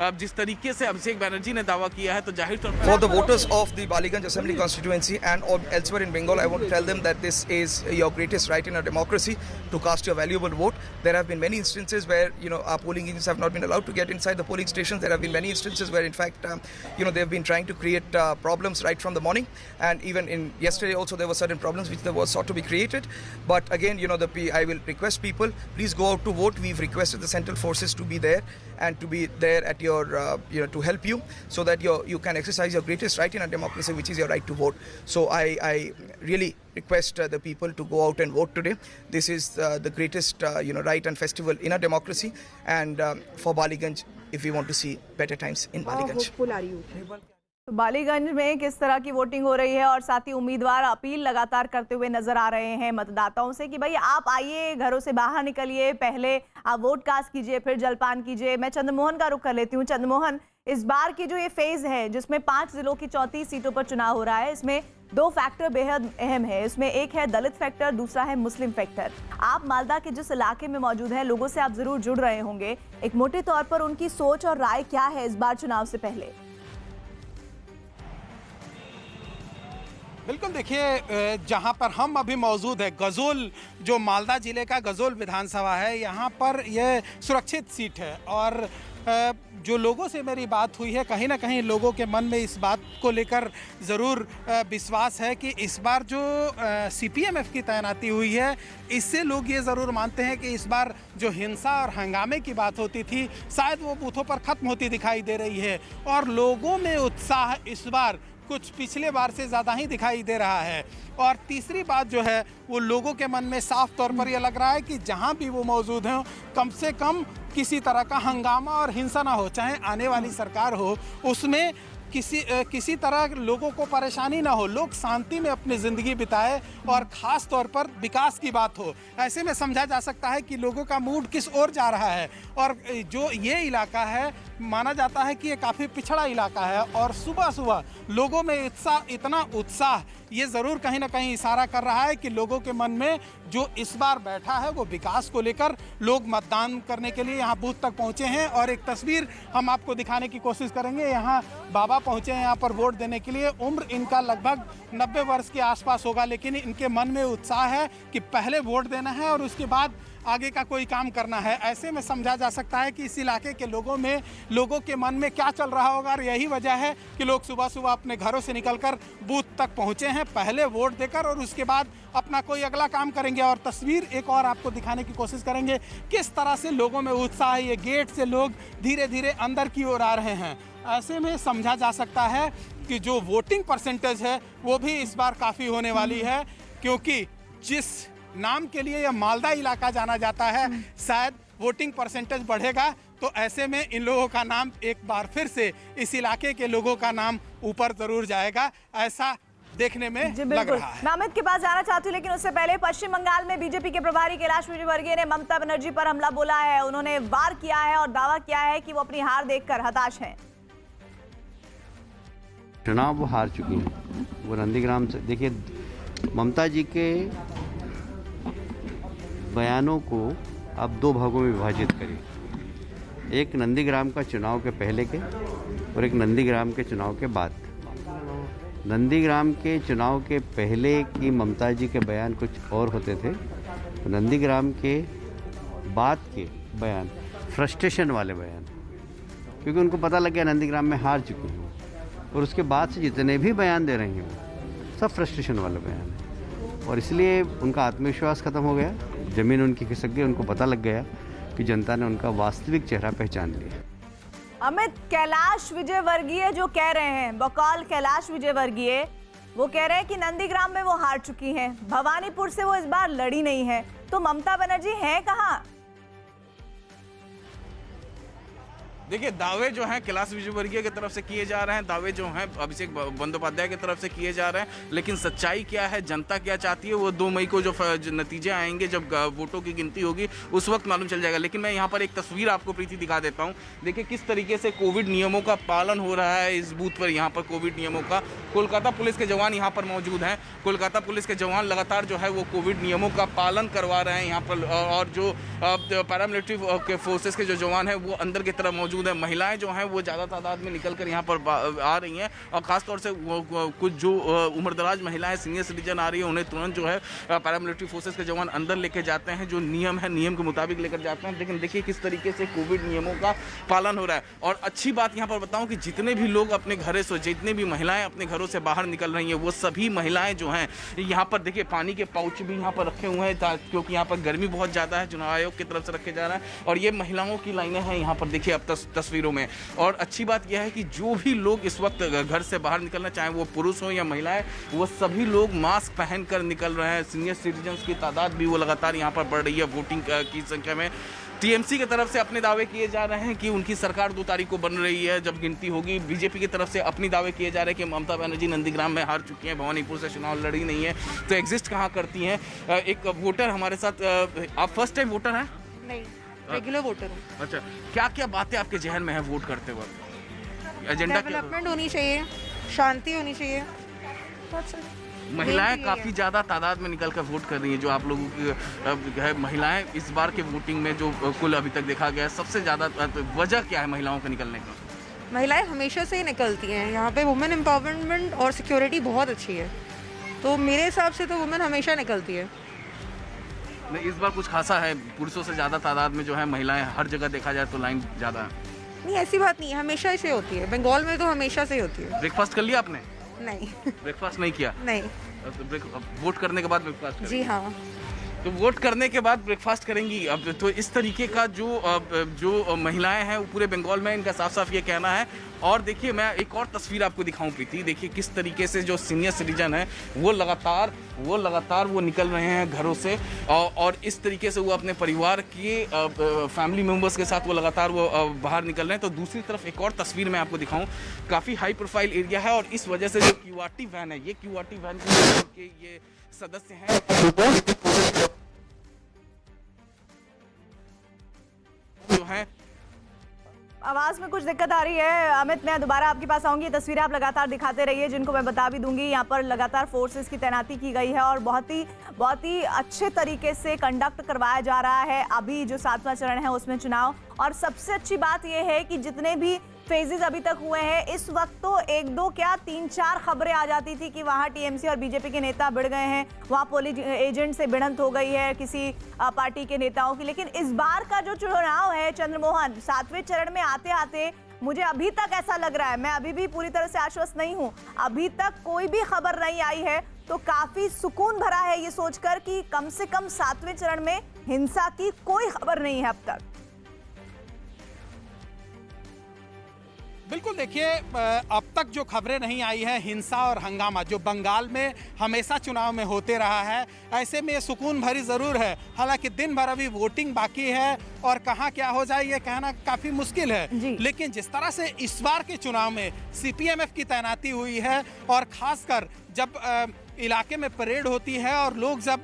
जिस तरीके से अभिषेक बैनर्जी ने दावा किया है तो जाहिर तौर पर For the voters of the Baliganj Assembly constituency and elsewhere in Bengal, I want to tell them that this is your greatest right in a democracy to cast your valuable vote. There have been many instances where our polling agents have not been allowed to get inside the polling stations. There have been many instances where, in fact, they have been trying to create problems right from the morning. And even in yesterday also there were certain problems which there was sought to be created. But again, I will request people, please go out to vote. We've requested the central forces to be there and to be there at your, to help you so that you can exercise your greatest right in a democracy, which is your right to vote. So I really request the people to go out and vote today. This is the greatest, right and festival in a democracy, and for Baliganj, if we want to see better times in Baliganj. तो बालीगंज में किस तरह की voting हो रही है और साथ ही उम्मीदवार अपील लगातार करते हुए नजर आ रहे हैं मतदाताओं से कि भाई आप आइए, घरों से बाहर निकलिए, पहले आप वोट कास्ट कीजिए, फिर जलपान कीजिए। मैं चंद्रमोहन का रुख कर लेती हूँ। चंद्रमोहन, इस बार की जो ये फेज है जिसमें 5 जिलों की 34 सीटों पर चुनाव हो रहा है, इसमें 2 फैक्टर बेहद अहम है। इसमें एक है दलित फैक्टर, दूसरा है मुस्लिम फैक्टर। आप मालदा के जिस इलाके में मौजूद हैं, लोगों से आप जरूर जुड़ रहे होंगे। एक मोटे तौर पर उनकी सोच और राय क्या है इस बार चुनाव से पहले? बिल्कुल, देखिए जहां पर हम अभी मौजूद है, गजोल, जो मालदा जिले का गजोल विधानसभा है, यहां पर यह सुरक्षित सीट है। और जो लोगों से मेरी बात हुई है, कहीं ना कहीं लोगों के मन में इस बात को लेकर ज़रूर विश्वास है कि इस बार जो CPMF की तैनाती हुई है, इससे लोग ये ज़रूर मानते हैं कि इस बार जो हिंसा और हंगामे की बात होती थी, शायद वो बूथों पर ख़त्म होती दिखाई दे रही है। और लोगों में उत्साह इस बार कुछ पिछले बार से ज़्यादा ही दिखाई दे रहा है। और तीसरी बात जो है, वो लोगों के मन में साफ तौर पर यह लग रहा है कि जहां भी वो मौजूद हैं, कम से कम किसी तरह का हंगामा और हिंसा ना हो। चाहे आने वाली सरकार हो, उसमें किसी तरह लोगों को परेशानी ना हो, लोग शांति में अपनी ज़िंदगी बिताए और ख़ास तौर पर विकास की बात हो। ऐसे में समझा जा सकता है कि लोगों का मूड किस ओर जा रहा है। और जो ये इलाका है, माना जाता है कि ये काफ़ी पिछड़ा इलाका है और सुबह सुबह लोगों में इतना उत्साह ये ज़रूर कहीं ना कहीं इशारा कर रहा है कि लोगों के मन में जो इस बार बैठा है वो विकास को लेकर। लोग मतदान करने के लिए यहाँ बूथ तक पहुँचे हैं और एक तस्वीर हम आपको दिखाने की कोशिश करेंगे। यहाँ बाबा पहुँचे हैं यहाँ पर वोट देने के लिए। उम्र इनका लगभग 90 वर्ष के आसपास होगा, लेकिन इनके मन में उत्साह है कि पहले वोट देना है और उसके बाद आगे का कोई काम करना है। ऐसे में समझा जा सकता है कि इस इलाके के लोगों के मन में क्या चल रहा होगा। और यही वजह है कि लोग सुबह सुबह अपने घरों से निकलकर बूथ तक पहुंचे हैं, पहले वोट देकर और उसके बाद अपना कोई अगला काम करेंगे। और तस्वीर एक और आपको दिखाने की कोशिश करेंगे किस तरह से लोगों में उत्साह है। ये गेट से लोग धीरे धीरे अंदर की ओर आ रहे हैं। ऐसे में समझा जा सकता है कि जो वोटिंग परसेंटेज है वो भी इस बार काफ़ी होने वाली है, क्योंकि जिस नाम के लिए यह मालदा इलाका जाना जाता है, शायद वोटिंग परसेंटेज बढ़ेगा। तो ऐसे में इन लोगों का नाम एक बार फिर से, इस इलाके के लोगों का नाम ऊपर जरूर जाएगा, ऐसा देखने में लग रहा है। मैं अमित के पास जाना चाहती हूँ, लेकिन उससे पहले पश्चिम बंगाल में बीजेपी के प्रभारी कैलाश विजयवर्गीय ने ममता बनर्जी पर हमला बोला है। उन्होंने वार किया है और दावा किया है कि वो अपनी हार देखकर हताश हैं। चुनाव वो हार चुकी हैं। वो नंदीग्राम से, देखिए, ममता जी के बयानों को आप 2 भागों में विभाजित करिए। एक नंदीग्राम का चुनाव के पहले के और एक नंदीग्राम के चुनाव के बाद। नंदीग्राम के चुनाव के पहले की ममता जी के बयान कुछ और होते थे, तो नंदीग्राम के बाद के बयान फ्रस्ट्रेशन वाले बयान, क्योंकि उनको पता लग गया नंदीग्राम में हार चुकी हैं। और उसके बाद से जितने भी बयान दे रही हैं सब फ्रस्ट्रेशन वाले बयान हैं। और इसलिए उनका आत्मविश्वास खत्म हो गया, ज़मीन उनकी खिसक गई। उनको पता लग गया कि जनता ने उनका वास्तविक चेहरा पहचान लिया। अमित, कैलाश विजयवर्गीय जो कह रहे हैं, बकौल कैलाश विजयवर्गीय, वो कह रहे हैं कि नंदीग्राम में वो हार चुकी हैं, भवानीपुर से वो इस बार लड़ी नहीं है। तो ममता बनर्जी है कहाँ? देखिए, दावे जो हैं कैलाश विजयवर्गीय की तरफ से किए जा रहे हैं, दावे जो हैं अभिषेक बंदोपाध्याय की तरफ से किए जा रहे हैं, लेकिन सच्चाई क्या है, जनता क्या चाहती है, वो 2 मई को जो नतीजे आएंगे, जब वोटों की गिनती होगी, उस वक्त मालूम चल जाएगा। लेकिन मैं यहाँ पर एक तस्वीर आपको प्रीति दिखा देता हूँ। देखिए किस तरीके से कोविड नियमों का पालन हो रहा है इस बूथ पर। यहाँ पर कोविड नियमों का, कोलकाता पुलिस के जवान यहाँ पर मौजूद हैं। कोलकाता पुलिस के जवान लगातार जो है वो कोविड नियमों का पालन करवा रहे हैं यहाँ पर। और जो पैरामिलिट्री के फोर्सेस के जो जवान हैं वो अंदर की तरफ मौजूद मौजूद है। महिलाएं जो हैं वो ज़्यादा तादाद में निकल कर यहाँ पर आ रही हैं और ख़ासतौर से कुछ जो उम्रदराज महिलाएं सीनियर सिटीजन आ रही है उन्हें तुरंत जो है पैरामिलिट्री फोर्सेस के जवान अंदर लेके जाते हैं, जो नियम है नियम के मुताबिक लेकर जाते हैं। लेकिन देखिए किस तरीके से कोविड नियमों का पालन हो रहा है। और अच्छी बात यहाँ पर बताऊँ कि जितने भी लोग अपने घरों से, जितने भी महिलाएँ अपने घरों से बाहर निकल रही हैं वो सभी महिलाएँ जो हैं यहाँ पर देखिए पानी के पाउच भी यहाँ पर रखे हुए हैं क्योंकि यहाँ पर गर्मी बहुत ज़्यादा है, चुनाव आयोग की तरफ से रखे जा रहा है। और ये महिलाओं की लाइनें हैं यहाँ पर देखिए अब तस्वीरों में। और अच्छी बात यह है कि जो भी लोग इस वक्त घर से बाहर निकलना चाहें, वो पुरुष हो या महिलाएं, वो सभी लोग मास्क पहनकर निकल रहे हैं। सीनियर सिटीजन्स की तादाद भी वो लगातार यहाँ पर बढ़ रही है वोटिंग की संख्या में। टीएमसी की तरफ से अपने दावे किए जा रहे हैं कि उनकी सरकार 2 तारीख को बन रही है जब गिनती होगी। बीजेपी की तरफ से अपनी दावे किए जा रहे हैं कि ममता बनर्जी नंदीग्राम में हार चुकी हैं, भवानीपुर से चुनाव लड़ी नहीं है, तो एग्जिस्ट कहाँ करती हैं। एक वोटर हमारे साथ, आप फर्स्ट टाइम वोटर हैं? नहीं, रेगुलर वोटर हूँ। अच्छा, क्या क्या बातें आपके जहन में है वोट करते वक्त? एजेंडा डेवलपमेंट होनी चाहिए, शांति होनी चाहिए। महिलाएं काफ़ी ज़्यादा तादाद में निकल कर वोट कर रही हैं, जो आप लोगों की है। महिलाएं इस बार के वोटिंग में जो कुल अभी तक देखा गया है सबसे ज़्यादा वजह क्या है महिलाओं का निकलने का? महिलाएं हमेशा से ही निकलती हैं यहाँ पे। वुमेन एम्पावरमेंट और सिक्योरिटी बहुत अच्छी है, तो मेरे हिसाब से तो वुमेन हमेशा निकलती है। इस बार कुछ खासा है, पुरुषों से ज़्यादा तादाद में जो है महिलाएं, हर जगह देखा जाए तो लाइन ज़्यादा है। नहीं, ऐसी बात नहीं है, हमेशा से होती है। बंगाल में तो हमेशा से होती है। ब्रेकफास्ट कर लिया आपने? नहीं। ब्रेकफास्ट नहीं किया? नहीं। वोट करने के बाद ब्रेकफास्ट? जी हाँ। तो वोट करने के बाद ब्रेकफास्ट करेंगी। अब तो इस तरीके का जो महिलाएं हैं वो पूरे बंगाल में, इनका साफ साफ ये कहना है। और देखिए मैं एक और तस्वीर आपको दिखाऊं प्रीति, देखिए किस तरीके से जो सीनियर सिटीजन है वो लगातार वो निकल रहे हैं घरों से और इस तरीके से वो अपने परिवार के फैमिली मेम्बर्स के साथ वो लगातार वो बाहर निकल रहे हैं। तो दूसरी तरफ एक और तस्वीर मैं आपको दिखाऊं, काफ़ी हाई प्रोफाइल एरिया है और इस वजह से जो क्यूआरटी वैन है, ये क्यूआरटी वैन के ये सदस्य हैं जो हैं। आवाज में कुछ दिक्कत आ रही है अमित, मैं दोबारा आपके पास आऊंगी। तस्वीरें आप लगातार दिखाते रहिए, जिनको मैं बता भी दूंगी। यहाँ पर लगातार फोर्सेस की तैनाती की गई है और बहुत ही अच्छे तरीके से कंडक्ट करवाया जा रहा है अभी जो 7वां चरण है उसमें चुनाव। और सबसे अच्छी बात यह है कि जितने भी फेजेस अभी तक हुए हैं, इस वक्त तो 1-2 क्या 3-4 खबरें आ जाती थी कि वहाँ टीएमसी और बीजेपी के नेता भिड़ गए हैं, वहाँ पुलिस एजेंट से भिड़ंत हो गई है किसी पार्टी के नेताओं की। लेकिन इस बार का जो चुनाव है चंद्रमोहन, 7वें चरण में आते आते मुझे अभी तक ऐसा लग रहा है, मैं अभी भी पूरी तरह से आश्वस्त नहीं हूँ, अभी तक कोई भी खबर नहीं आई है, तो काफी सुकून भरा है ये सोचकर कि कम से कम 7वें चरण में हिंसा की कोई खबर नहीं है अब तक। बिल्कुल, देखिए अब तक जो खबरें नहीं आई है हिंसा और हंगामा जो बंगाल में हमेशा चुनाव में होते रहा है, ऐसे में ये सुकून भरी ज़रूर है। हालांकि दिन भर अभी वोटिंग बाकी है और कहाँ क्या हो जाए ये कहना काफ़ी मुश्किल है। लेकिन जिस तरह से इस बार के चुनाव में सीपीएमएफ की तैनाती हुई है और ख़ासकर जब इलाके में परेड होती है और लोग जब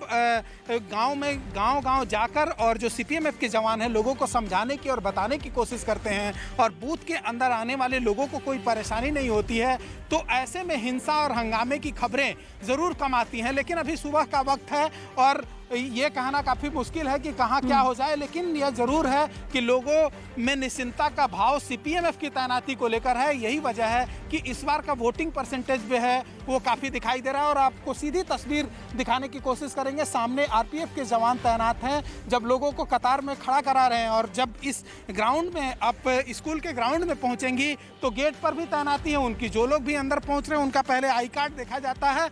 गांव जाकर और जो सीपीएमएफ के जवान हैं लोगों को समझाने की और बताने की कोशिश करते हैं और बूथ के अंदर आने वाले लोगों को कोई परेशानी नहीं होती है, तो ऐसे में हिंसा और हंगामे की खबरें ज़रूर कम आती हैं। लेकिन अभी सुबह का वक्त है और ये कहना काफ़ी मुश्किल है कि कहाँ क्या हो जाए, लेकिन यह ज़रूर है कि लोगों में निश्चिंता का भाव सीपीएमएफ की तैनाती को लेकर है। यही वजह है कि इस बार का वोटिंग परसेंटेज भी है वो काफ़ी दिखाई दे रहा है। और आपको सीधी तस्वीर दिखाने की कोशिश करेंगे, सामने आरपीएफ के जवान तैनात हैं जब लोगों को कतार में खड़ा करा रहे हैं। और जब इस ग्राउंड में आप स्कूल के ग्राउंड में पहुँचेंगी तो गेट पर भी तैनाती है उनकी। जो लोग भी अंदर पहुँच रहे हैं उनका पहले आई कार्ड देखा जाता है